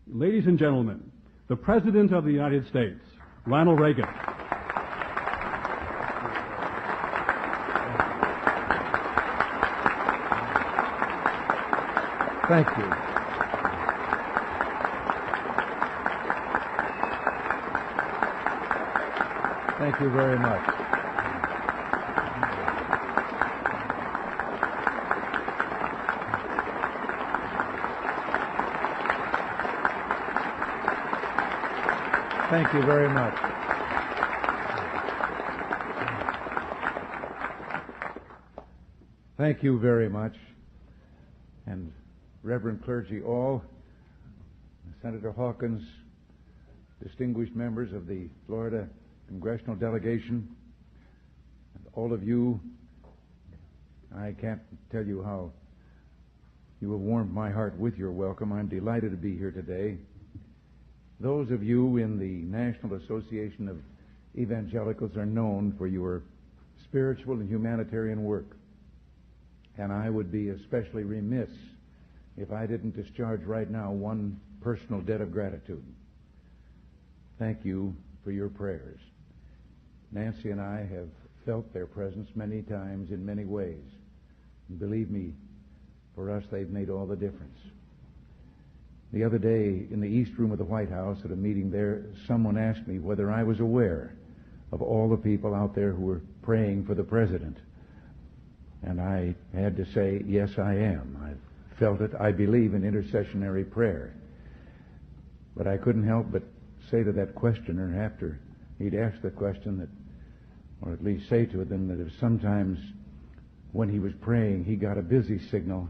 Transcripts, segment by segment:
Ladies and gentlemen, the President of the United States, Ronald Reagan. Thank you. Thank you very much. Thank you very much. Thank you very much. And Reverend clergy all, Senator Hawkins, distinguished members of the Florida Congressional Delegation, and all of you, I can't tell you how you have warmed my heart with your welcome. I'm delighted to be here today. Those of you in the National Association of Evangelicals are known for your spiritual and humanitarian work, and I would be especially remiss if I didn't discharge right now one personal debt of gratitude. Thank you for your prayers. Nancy and I have felt their presence many times in many ways. And believe me, for us they've made all the difference. The other day in the East Room of the White House at a meeting there, someone asked me whether I was aware of all the people out there who were praying for the President. And I had to say, yes, I am. I've felt it. I believe in intercessionary prayer. But I couldn't help but say to that questioner after he'd asked the question that, or at least say to them that if sometimes when he was praying he got a busy signal,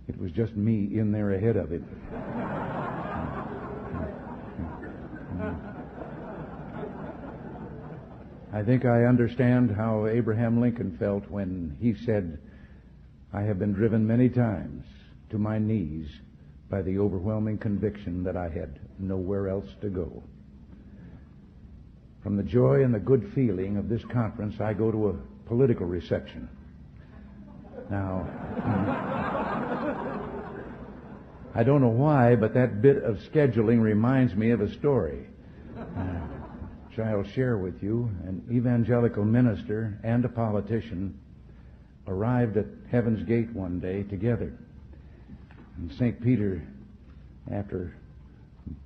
it was just me in there ahead of him. I think I understand how Abraham Lincoln felt when he said, "I have been driven many times to my knees by the overwhelming conviction that I had nowhere else to go." From the joy and the good feeling of this conference, I go to a political reception. Now, I don't know why, but that bit of scheduling reminds me of a story, which I'll share with you. An evangelical minister and a politician arrived at Heaven's Gate one day together. And St. Peter, after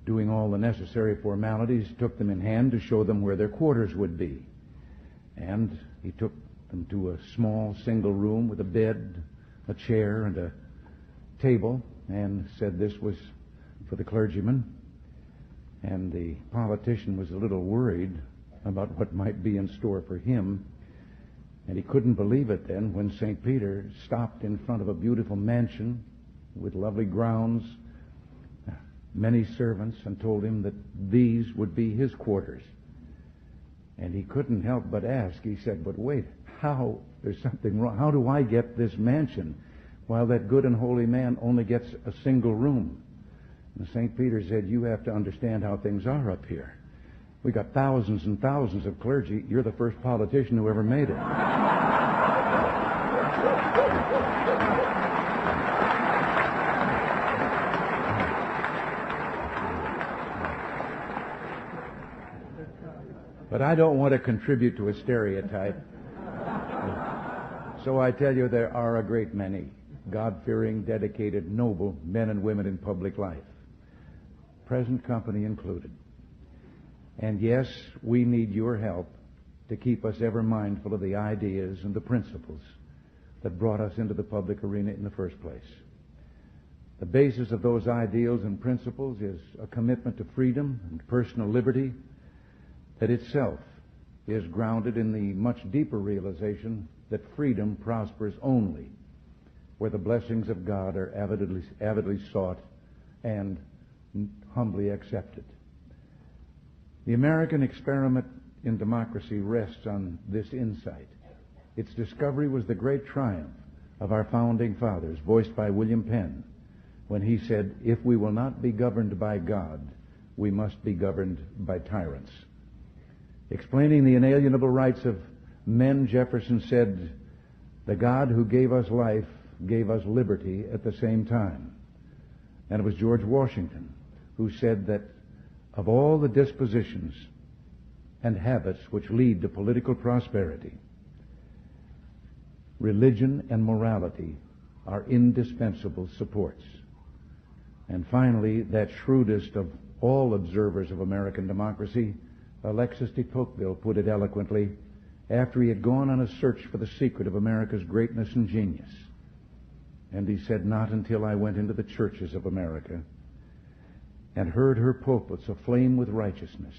doing all the necessary formalities, took them in hand to show them where their quarters would be. And he took them to a small single room with a bed, a chair, and a table, and said this was for the clergyman. And the politician was a little worried about what might be in store for him. And he couldn't believe it then when St. Peter stopped in front of a beautiful mansion with lovely grounds, many servants, and told him that these would be his quarters. And he couldn't help but ask. He said, "But wait, there's something wrong. How do I get this mansion while that good and holy man only gets a single room?" And St. Peter said, "You have to understand how things are up here. We got thousands and thousands of clergy. You're the first politician who ever made it." But I don't want to contribute to a stereotype. So I tell you, there are a great many God-fearing, dedicated, noble men and women in public life, present company included. And yes, we need your help to keep us ever mindful of the ideas and the principles that brought us into the public arena in the first place. The basis of those ideals and principles is a commitment to freedom and personal liberty that itself is grounded in the much deeper realization that freedom prospers only where the blessings of God are avidly sought and humbly accepted. The American experiment in democracy rests on this insight. Its discovery was the great triumph of our founding fathers, voiced by William Penn, when he said, "If we will not be governed by God, we must be governed by tyrants." Explaining the inalienable rights of men, Jefferson said, "The God who gave us life gave us liberty at the same time." And it was George Washington who said that of all the dispositions and habits which lead to political prosperity, religion and morality are indispensable supports. And finally, that shrewdest of all observers of American democracy, Alexis de Tocqueville, put it eloquently after he had gone on a search for the secret of America's greatness and genius. And he said, "Not until I went into the churches of America and heard her pulpits aflame with righteousness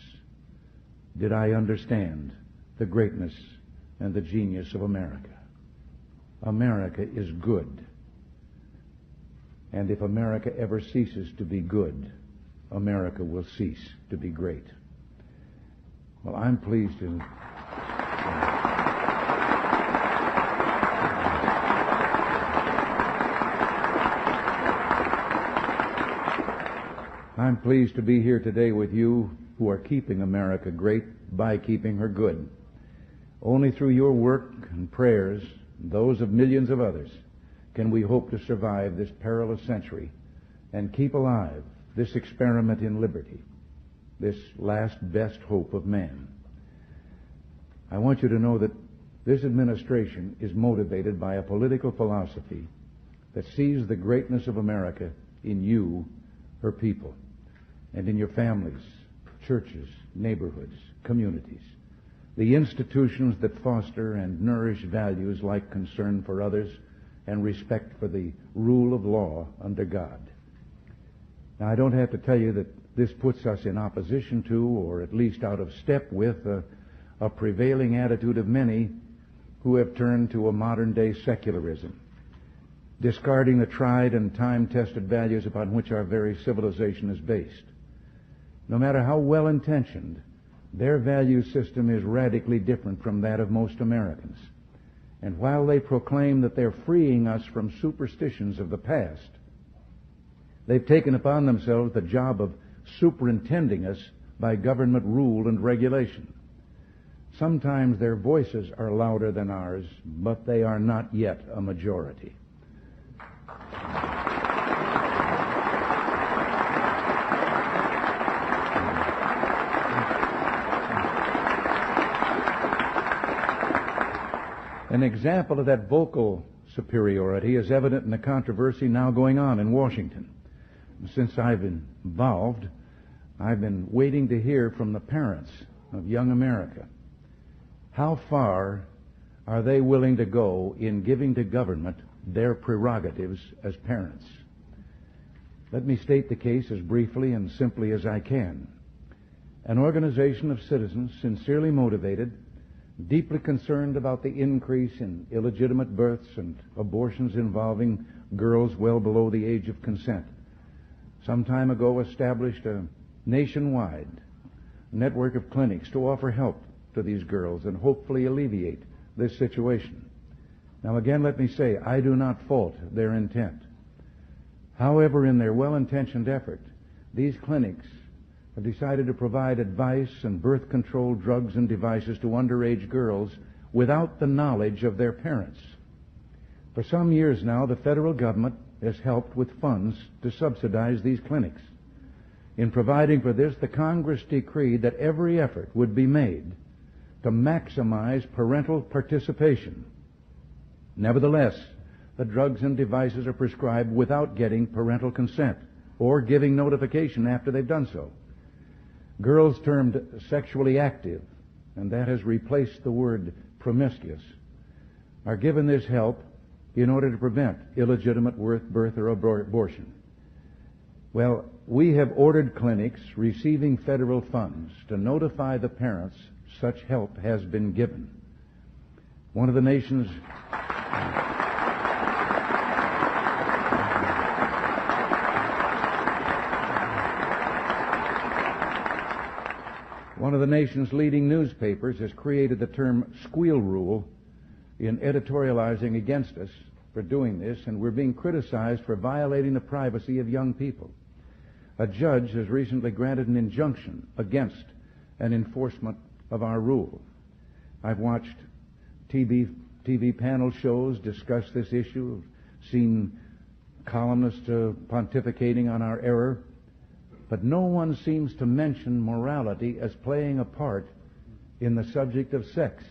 did I understand the greatness and the genius of America." America is good. And if America ever ceases to be good, America will cease to be great. Well, I'm pleased to... I'm pleased to be here today with you who are keeping America great by keeping her good. Only through your work and prayers, and those of millions of others, can we hope to survive this perilous century and keep alive this experiment in liberty, this last best hope of man. I want you to know that this administration is motivated by a political philosophy that sees the greatness of America in you, her people, and in your families, churches, neighborhoods, communities, the institutions that foster and nourish values like concern for others and respect for the rule of law under God. Now, I don't have to tell you that this puts us in opposition to, or at least out of step with, a prevailing attitude of many who have turned to a modern-day secularism, discarding the tried and time-tested values upon which our very civilization is based. No matter how well-intentioned, their value system is radically different from that of most Americans. And while they proclaim that they're freeing us from superstitions of the past, they've taken upon themselves the job of superintending us by government rule and regulation. Sometimes their voices are louder than ours, but they are not yet a majority. An example of that vocal superiority is evident in the controversy now going on in Washington. Since I've been involved, I've been waiting to hear from the parents of young America. How far are they willing to go in giving to government their prerogatives as parents? Let me state the case as briefly and simply as I can. An organization of citizens sincerely motivated, deeply concerned about the increase in illegitimate births and abortions involving girls well below the age of consent, some time ago established a nationwide network of clinics to offer help to these girls and hopefully alleviate this situation. Now again, let me say, I do not fault their intent. However, in their well-intentioned effort, these clinics have decided to provide advice and birth control drugs and devices to underage girls without the knowledge of their parents. For some years now, the federal government has helped with funds to subsidize these clinics. In providing for this, the Congress decreed that every effort would be made to maximize parental participation. Nevertheless, the drugs and devices are prescribed without getting parental consent or giving notification after they've done so. Girls termed sexually active, and that has replaced the word promiscuous, are given this help in order to prevent illegitimate birth or abortion. Well, we have ordered clinics receiving federal funds to notify the parents such help has been given. One of the nation's leading newspapers has created the term squeal rule in editorializing against us for doing this, and we're being criticized for violating the privacy of young people. A judge has recently granted an injunction against an enforcement of our rule. I've watched TV panel shows discuss this issue, seen columnists pontificating on our error. But no one seems to mention morality as playing a part in the subject of sex.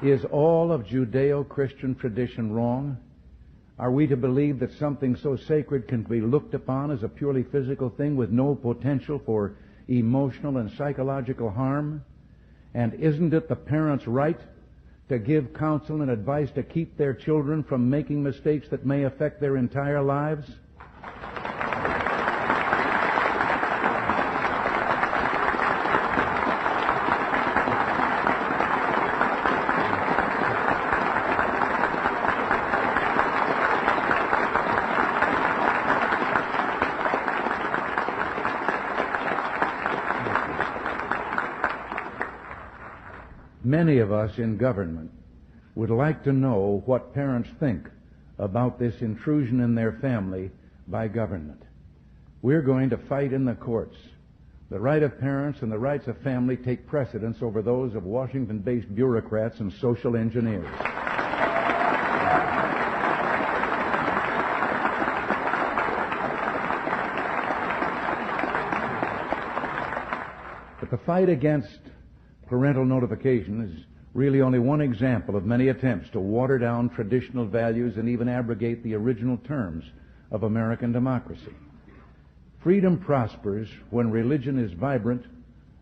Is all of Judeo-Christian tradition wrong? Are we to believe that something so sacred can be looked upon as a purely physical thing with no potential for emotional and psychological harm? And isn't it the parents' right to give counsel and advice to keep their children from making mistakes that may affect their entire lives? Many of us in government would like to know what parents think about this intrusion in their family by government. We're going to fight in the courts. The right of parents and the rights of family take precedence over those of Washington-based bureaucrats and social engineers. But the fight against parental notification is really only one example of many attempts to water down traditional values and even abrogate the original terms of American democracy. Freedom prospers when religion is vibrant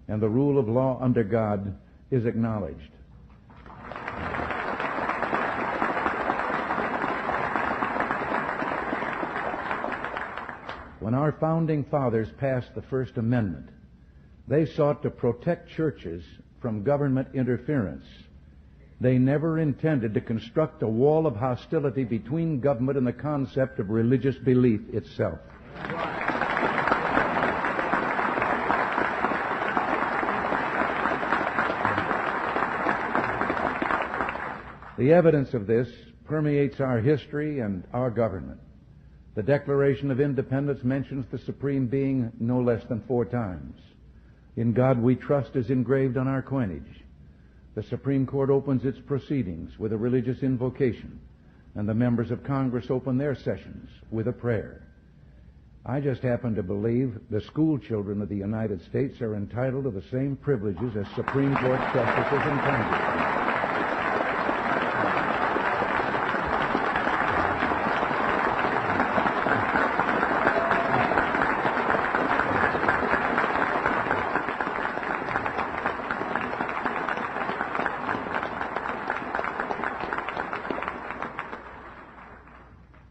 and the rule of law under God is acknowledged. When our founding fathers passed the First Amendment, they sought to protect churches from government interference. They never intended to construct a wall of hostility between government and the concept of religious belief itself. The evidence of this permeates our history and our government. The Declaration of Independence mentions the Supreme Being no less than 4 times. In God we trust is engraved on our coinage. The Supreme Court opens its proceedings with a religious invocation, and the members of Congress open their sessions with a prayer. I just happen to believe the school children of the United States are entitled to the same privileges as Supreme Court justices and congressmen.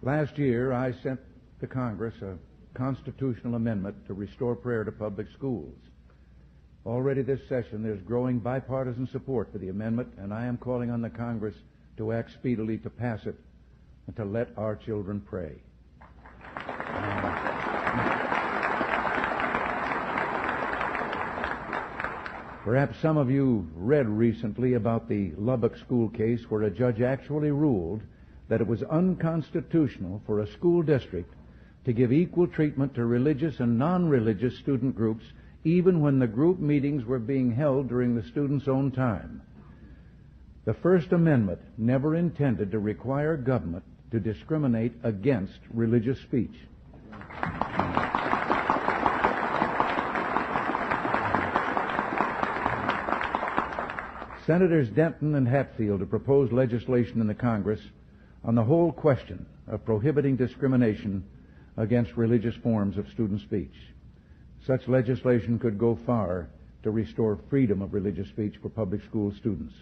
Last year, I sent to Congress a constitutional amendment to restore prayer to public schools. Already this session, there's growing bipartisan support for the amendment, and I am calling on the Congress to act speedily to pass it and to let our children pray. Perhaps some of you read recently about the Lubbock school case where a judge actually ruled that it was unconstitutional for a school district to give equal treatment to religious and non-religious student groups, even when the group meetings were being held during the students' own time. The First Amendment never intended to require government to discriminate against religious speech. Senators Denton and Hatfield have proposed legislation in the Congress on the whole question of prohibiting discrimination against religious forms of student speech. Such legislation could go far to restore freedom of religious speech for public school students.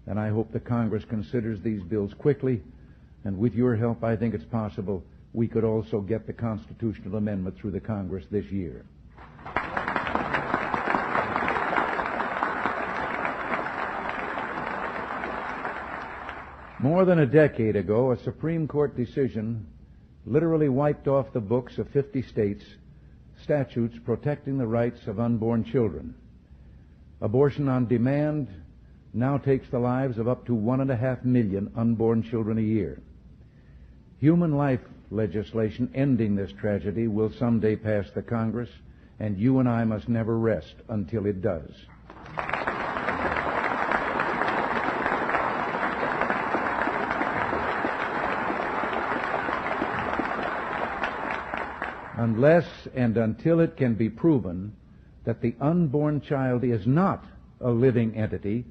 And I hope the Congress considers these bills quickly, and with your help, I think it's possible we could also get the constitutional amendment through the Congress this year. More than a decade ago, a Supreme Court decision literally wiped off the books of 50 states statutes protecting the rights of unborn children. Abortion on demand now takes the lives of up to 1.5 million unborn children a year. Human life legislation ending this tragedy will someday pass the Congress, and you and I must never rest until it does. unless and until it can be proven that the unborn child is not a living entity,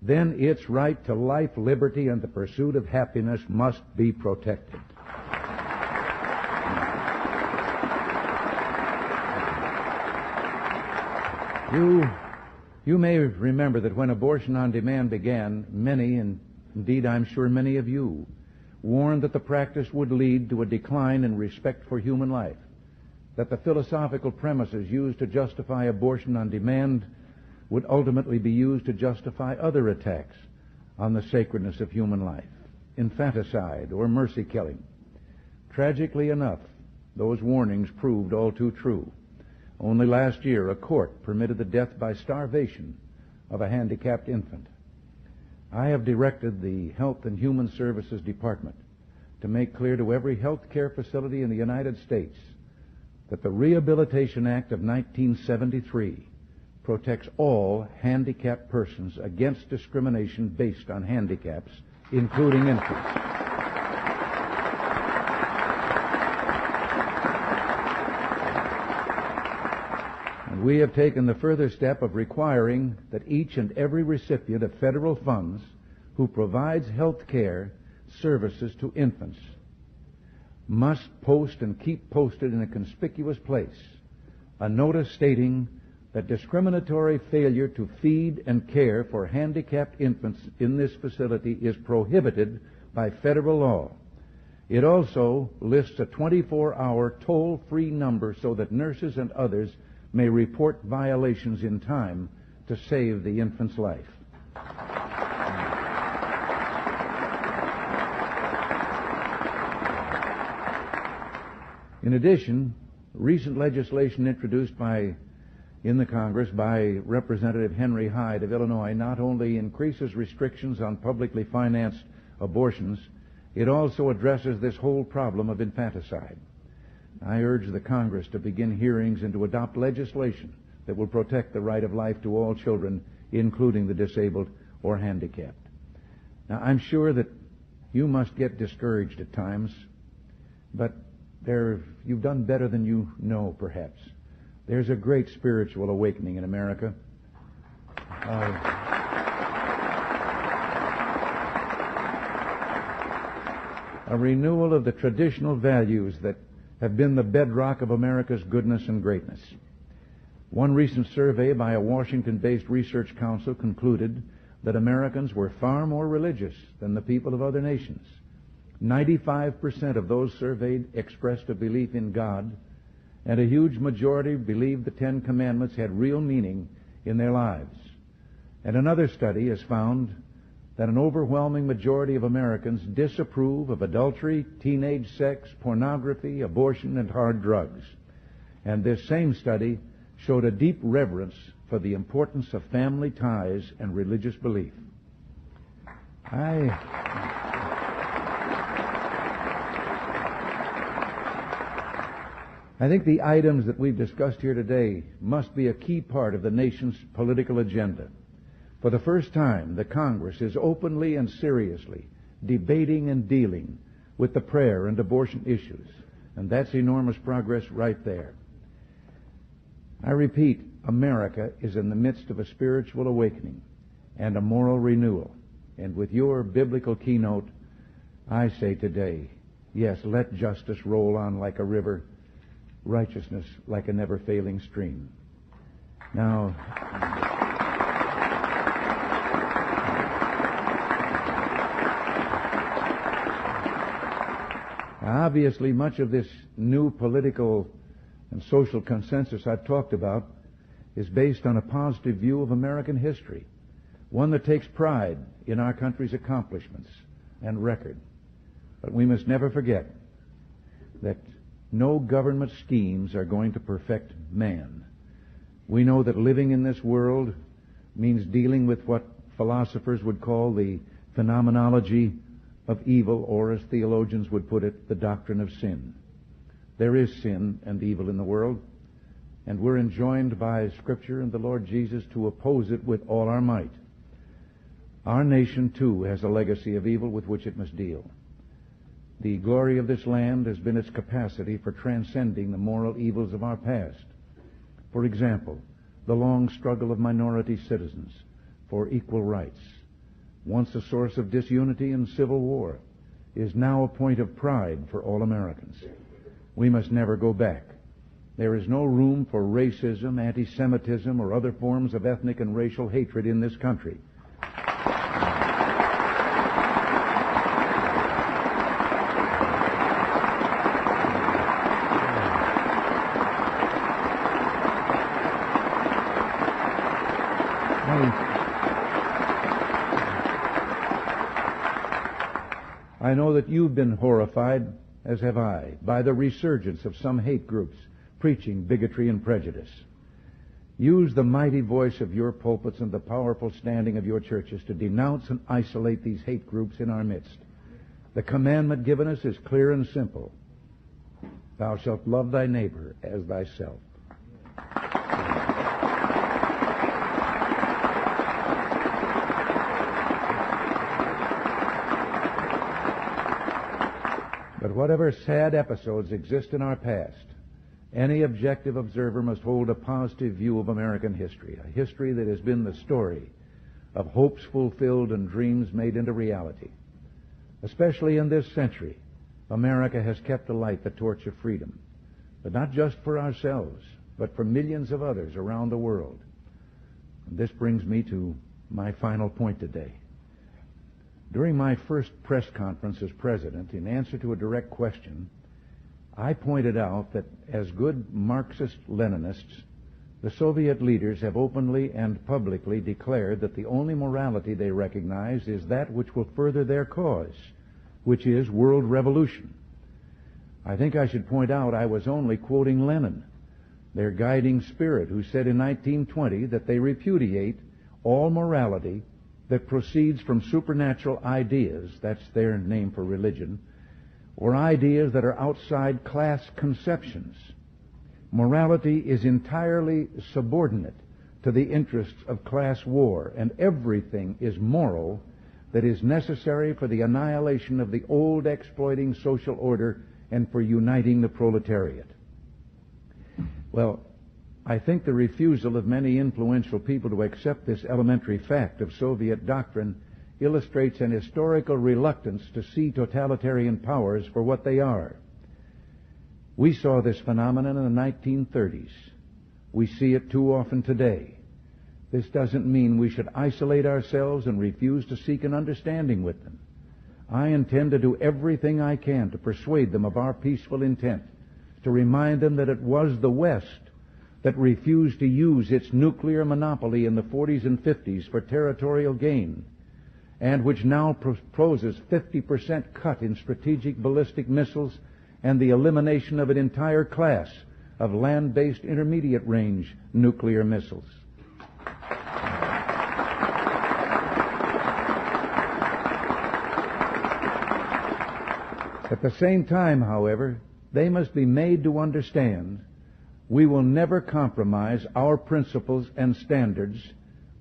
then its right to life, liberty, and the pursuit of happiness must be protected. You may remember that when abortion on demand began, many, and indeed I'm sure many of you, warned that the practice would lead to a decline in respect for human life, that the philosophical premises used to justify abortion on demand would ultimately be used to justify other attacks on the sacredness of human life, infanticide or mercy killing. Tragically enough, those warnings proved all too true. Only last year, a court permitted the death by starvation of a handicapped infant. I have directed the Health and Human Services Department to make clear to every health care facility in the United States that the Rehabilitation Act of 1973 protects all handicapped persons against discrimination based on handicaps, including infants. And we have taken the further step of requiring that each and every recipient of federal funds who provides health care services to infants must post and keep posted in a conspicuous place a notice stating that discriminatory failure to feed and care for handicapped infants in this facility is prohibited by federal law. It also lists a 24-hour toll-free number so that nurses and others may report violations in time to save the infant's life. In addition, recent legislation introduced in the Congress by Representative Henry Hyde of Illinois not only increases restrictions on publicly financed abortions, it also addresses this whole problem of infanticide. I urge the Congress to begin hearings and to adopt legislation that will protect the right of life to all children, including the disabled or handicapped. Now, I'm sure that you must get discouraged at times, but you've done better than you know, perhaps. There's a great spiritual awakening in America. A renewal of the traditional values that have been the bedrock of America's goodness and greatness. One recent survey by a Washington-based research council concluded that Americans were far more religious than the people of other nations. 95% of those surveyed expressed a belief in God, and a huge majority believed the Ten Commandments had real meaning in their lives. And another study has found that an overwhelming majority of Americans disapprove of adultery, teenage sex, pornography, abortion, and hard drugs. And this same study showed a deep reverence for the importance of family ties and religious belief. I think the items that we've discussed here today must be a key part of the nation's political agenda. For the first time, the Congress is openly and seriously debating and dealing with the prayer and abortion issues, and that's enormous progress right there. I repeat, America is in the midst of a spiritual awakening and a moral renewal, and with your biblical keynote, I say today, yes, let justice roll on like a river, righteousness like a never-failing stream. Now, obviously, much of this new political and social consensus I've talked about is based on a positive view of American history, one that takes pride in our country's accomplishments and record. But we must never forget that no government schemes are going to perfect man. We know that living in this world means dealing with what philosophers would call the phenomenology of evil, or as theologians would put it, the doctrine of sin. There is sin and evil in the world, and we're enjoined by Scripture and the Lord Jesus to oppose it with all our might. Our nation, too, has a legacy of evil with which it must deal. The glory of this land has been its capacity for transcending the moral evils of our past. For example, the long struggle of minority citizens for equal rights, once a source of disunity and civil war, is now a point of pride for all Americans. We must never go back. There is no room for racism, anti-Semitism, or other forms of ethnic and racial hatred in this country. I know that you've been horrified, as have I, by the resurgence of some hate groups preaching bigotry and prejudice. Use the mighty voice of your pulpits and the powerful standing of your churches to denounce and isolate these hate groups in our midst. The commandment given us is clear and simple. Thou shalt love thy neighbor as thyself. But whatever sad episodes exist in our past, any objective observer must hold a positive view of American history, a history that has been the story of hopes fulfilled and dreams made into reality. Especially in this century, America has kept alight the torch of freedom, but not just for ourselves, but for millions of others around the world. And this brings me to my final point today. During my first press conference as president, in answer to a direct question, I pointed out that as good Marxist-Leninists, the Soviet leaders have openly and publicly declared that the only morality they recognize is that which will further their cause, which is world revolution. I think I should point out I was only quoting Lenin, their guiding spirit, who said in 1920 that they repudiate all morality that proceeds from supernatural ideas, that's their name for religion, or ideas that are outside class conceptions. Morality is entirely subordinate to the interests of class war, and everything is moral that is necessary for the annihilation of the old exploiting social order and for uniting the proletariat. Well, I think the refusal of many influential people to accept this elementary fact of Soviet doctrine illustrates an historical reluctance to see totalitarian powers for what they are. We saw this phenomenon in the 1930s. We see it too often today. This doesn't mean we should isolate ourselves and refuse to seek an understanding with them. I intend to do everything I can to persuade them of our peaceful intent, to remind them that it was the West that refused to use its nuclear monopoly in the 40s and 50s for territorial gain, and which now proposes 50% cut in strategic ballistic missiles and the elimination of an entire class of land-based intermediate-range nuclear missiles. At the same time, however, they must be made to understand we will never compromise our principles and standards.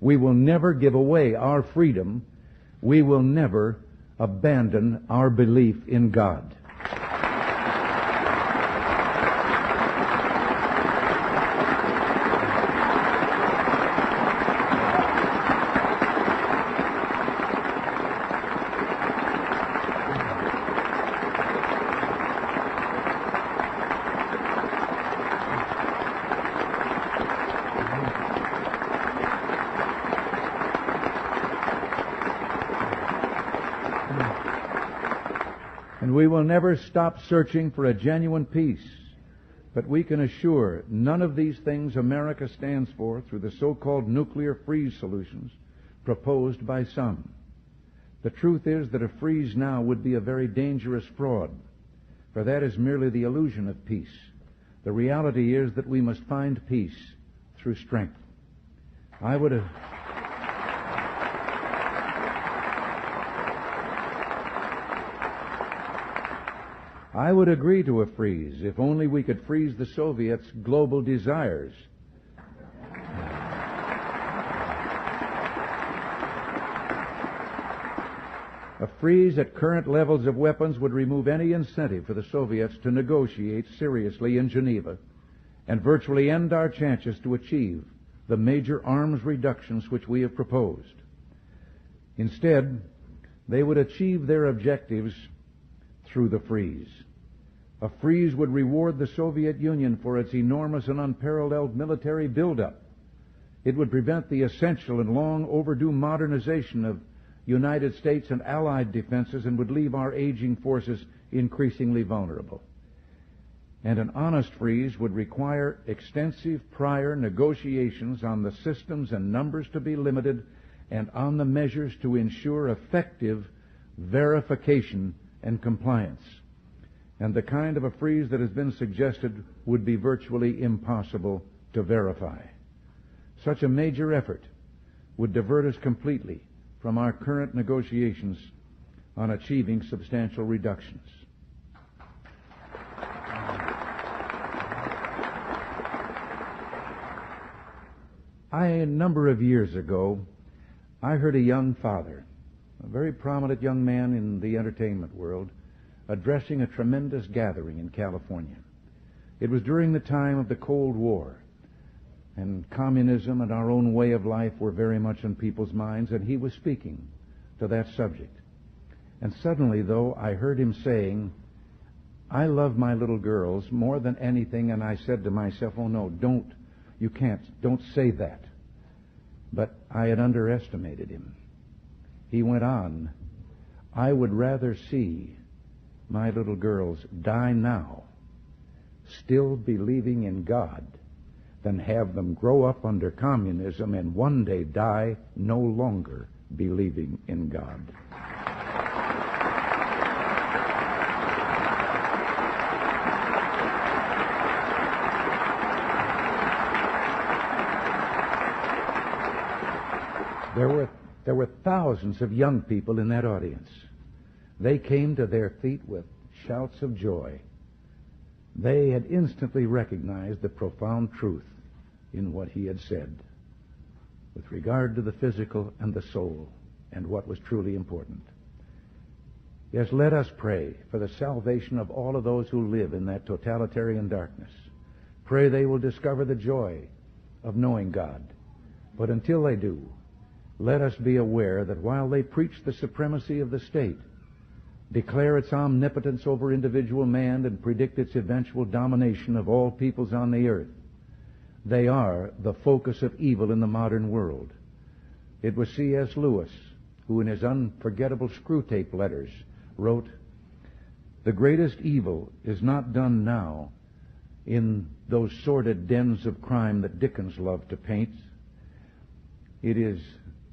We will never give away our freedom. We will never abandon our belief in God. And we will never stop searching for a genuine peace. But we can assure none of these things America stands for through the so-called nuclear freeze solutions proposed by some. The truth is that a freeze now would be a very dangerous fraud, for that is merely the illusion of peace. The reality is that we must find peace through strength. I would agree to a freeze if only we could freeze the Soviets' global desires. A freeze at current levels of weapons would remove any incentive for the Soviets to negotiate seriously in Geneva and virtually end our chances to achieve the major arms reductions which we have proposed. Instead, they would achieve their objectives through the freeze. A freeze would reward the Soviet Union for its enormous and unparalleled military buildup. It would prevent the essential and long overdue modernization of United States and Allied defenses and would leave our aging forces increasingly vulnerable. And an honest freeze would require extensive prior negotiations on the systems and numbers to be limited and on the measures to ensure effective verification and compliance. And the kind of a freeze that has been suggested would be virtually impossible to verify. Such a major effort would divert us completely from our current negotiations on achieving substantial reductions. A number of years ago, I heard a young father, a very prominent young man in the entertainment world, addressing a tremendous gathering in California. It was during the time of the Cold War, and communism and our own way of life were very much on people's minds, and he was speaking to that subject. And suddenly, though, I heard him saying, "I love my little girls more than anything," and I said to myself, "Oh no, don't say that." But I had underestimated him. He went on, "I would rather see my little girls die now, still believing in God, than have them grow up under communism and one day die no longer believing in God." There were thousands of young people in that audience. They came to their feet with shouts of joy. They had instantly recognized the profound truth in what he had said with regard to the physical and the soul and what was truly important. Yes, let us pray for the salvation of all of those who live in that totalitarian darkness. Pray they will discover the joy of knowing God. But until they do, let us be aware that while they preach the supremacy of the state, declare its omnipotence over individual man, and predict its eventual domination of all peoples on the earth, they are the focus of evil in the modern world. It was C.S. Lewis who, in his unforgettable Screwtape letters, wrote, "The greatest evil is not done now in those sordid dens of crime that Dickens loved to paint. It is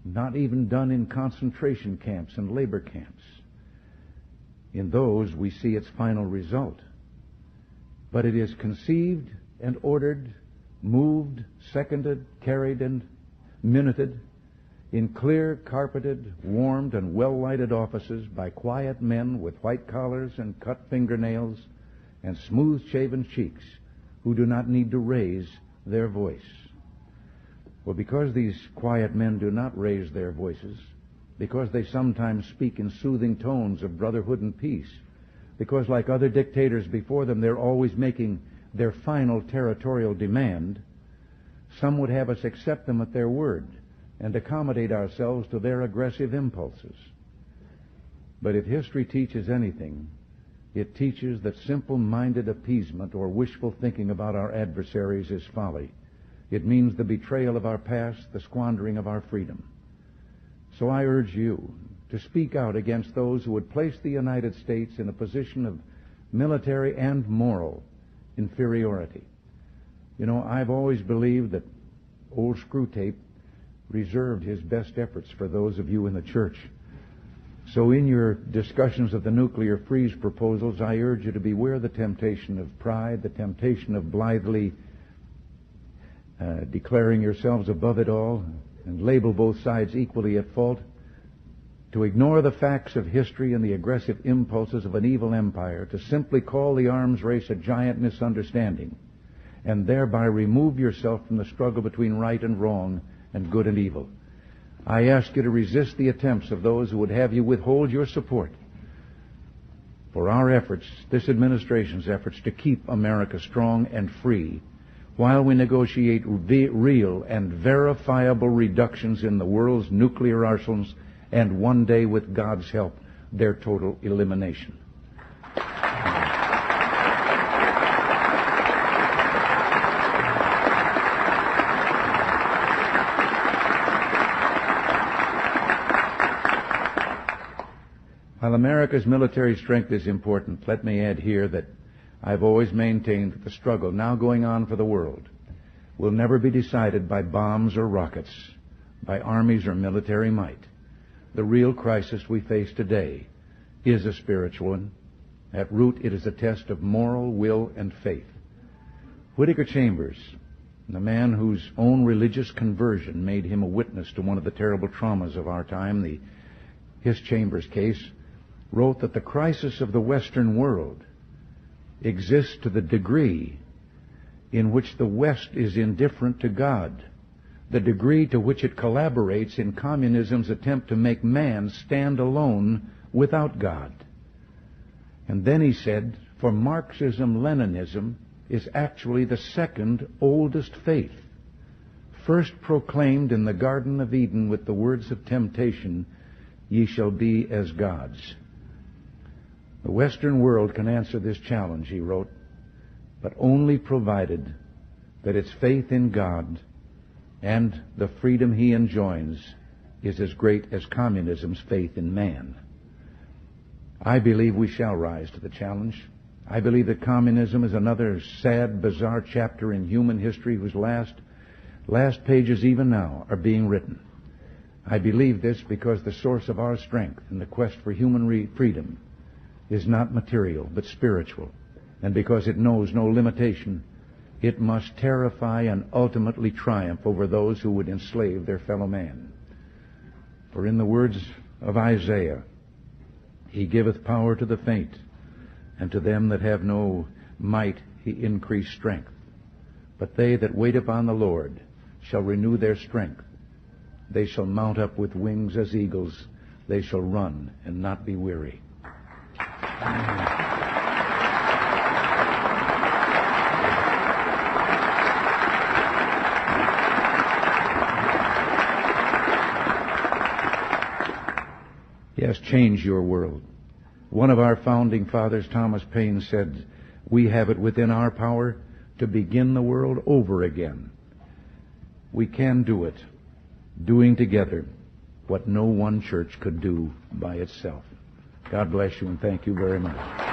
not even done in concentration camps and labor camps. In those we see its final result. But it is conceived and ordered, moved, seconded, carried, and minuted in clear, carpeted, warmed, and well-lighted offices by quiet men with white collars and cut fingernails and smooth-shaven cheeks who do not need to raise their voice." Well, because these quiet men do not raise their voices, because they sometimes speak in soothing tones of brotherhood and peace, because like other dictators before them, they're always making their final territorial demand, some would have us accept them at their word and accommodate ourselves to their aggressive impulses. But if history teaches anything, it teaches that simple-minded appeasement or wishful thinking about our adversaries is folly. It means the betrayal of our past, the squandering of our freedom. So I urge you to speak out against those who would place the United States in a position of military and moral inferiority. You know, I've always believed that old Screwtape reserved his best efforts for those of you in the church. So in your discussions of the nuclear freeze proposals, I urge you to beware the temptation of pride, the temptation of blithely declaring yourselves above it all and label both sides equally at fault, to ignore the facts of history and the aggressive impulses of an evil empire, to simply call the arms race a giant misunderstanding, and thereby remove yourself from the struggle between right and wrong and good and evil. I ask you to resist the attempts of those who would have you withhold your support for our efforts, this administration's efforts, to keep America strong and free while we negotiate real and verifiable reductions in the world's nuclear arsenals and one day, with God's help, their total elimination. While America's military strength is important, let me add here that I've always maintained that the struggle now going on for the world will never be decided by bombs or rockets, by armies or military might. The real crisis we face today is a spiritual one. At root, it is a test of moral will and faith. Whittaker Chambers, the man whose own religious conversion made him a witness to one of the terrible traumas of our time, his Chambers case, wrote that the crisis of the Western world exists to the degree in which the West is indifferent to God, the degree to which it collaborates in communism's attempt to make man stand alone without God. And then he said, for Marxism-Leninism is actually the second oldest faith, first proclaimed in the Garden of Eden with the words of temptation, ye shall be as gods. The Western world can answer this challenge, he wrote, but only provided that its faith in God and the freedom he enjoins is as great as communism's faith in man. I believe we shall rise to the challenge. I believe that communism is another sad, bizarre chapter in human history whose last pages even now are being written. I believe this because the source of our strength in the quest for human freedom is not material, but spiritual. And because it knows no limitation, it must terrify and ultimately triumph over those who would enslave their fellow man. For in the words of Isaiah, he giveth power to the faint, and to them that have no might he increased strength. But they that wait upon the Lord shall renew their strength. They shall mount up with wings as eagles. They shall run and not be weary. Yes, change your world. One of our founding fathers, Thomas Paine, said, we have it within our power to begin the world over again. We can do it, doing together what no one church could do by itself. God bless you, and thank you very much.